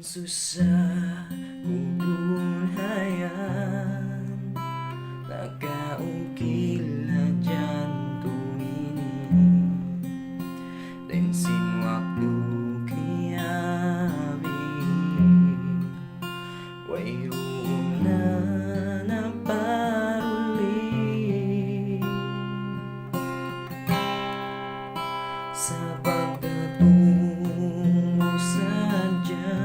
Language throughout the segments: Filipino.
Susah hubungan nakaukil na jantung ini. Tensing waktu kiabi wayroon na naparuli sa pagdatungo sadya.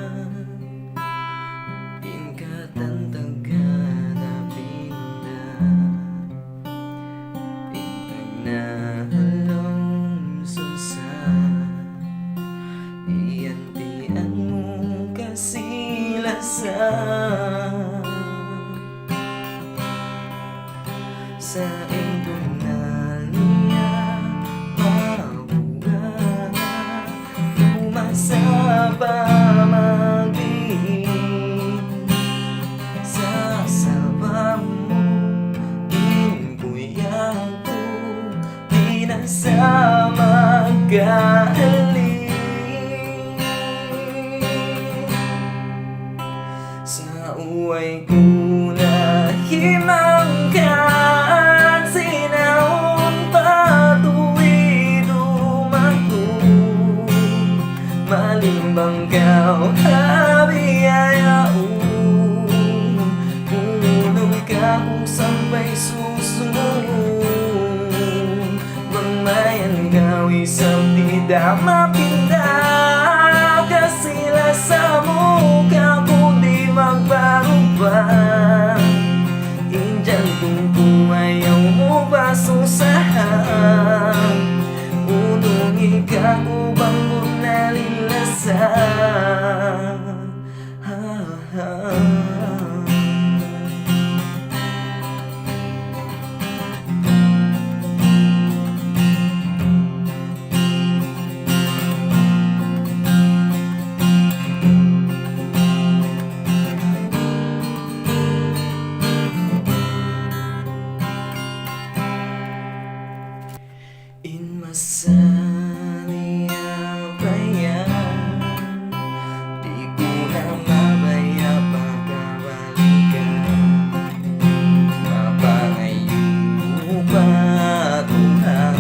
Nahalong susa iyantian mo kasilasan sa intunal niya mabuga na lumasaba maging sa sabam mo inbuyang sa magkahalik sa uway ko na himangkan sinaon patuwi dumago malimbang kau habiyayaon punong ka kung sampai susunod mayan kau isang tidak mapindah kasila sa muka kung di magbarubah injan kung ayaw mo ba susahan unong ikaw bang nalilasan Masaniya baya di ko na mabaya pagkabalikan mapangayo pa Tuhan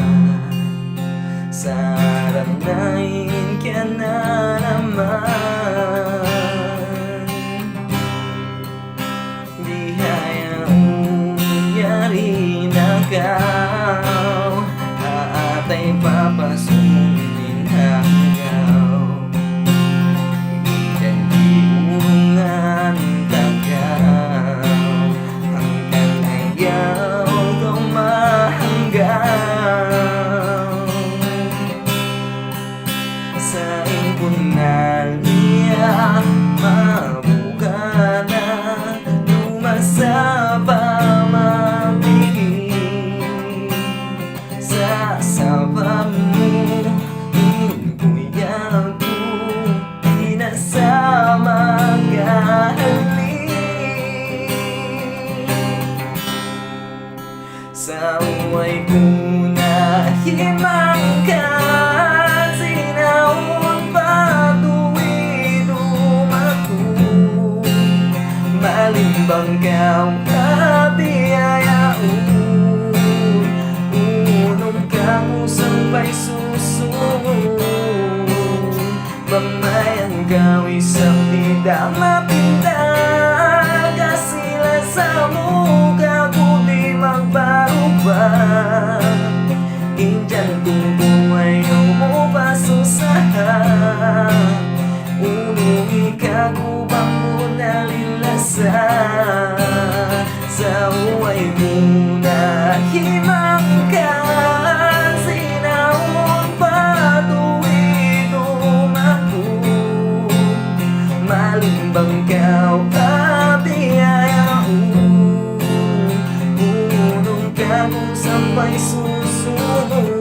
sarang nain ka na naman di hayaong yari na kau atay papasunin hanggaw dan diurungan tagaw hanggang ayaw kau mahanggaw sa impunan niya mabuka na lumasaba sabam mo inbuyang ko pinasama kahalik sa uway ko na himangkan sinaon patuwi dumago malimbang kau habiyayaon sampai susunod Mamayan kau isang tidak mapindah kasila sa muka ko di magbarubah injan kung ayaw mo pa susahan unong ikaw bang mo nalilasan sa uway mo na himangkan malimbang kau habiyayaon unong ka kung sampai susunod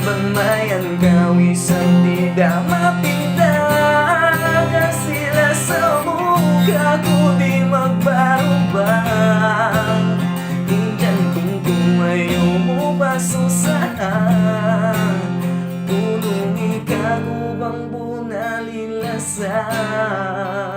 mamayan kau isang tidak mapindah kasila sa muka ko di magbarubah injan kung ayaw mo ba susahan unong ikaw bang bunalilas bisa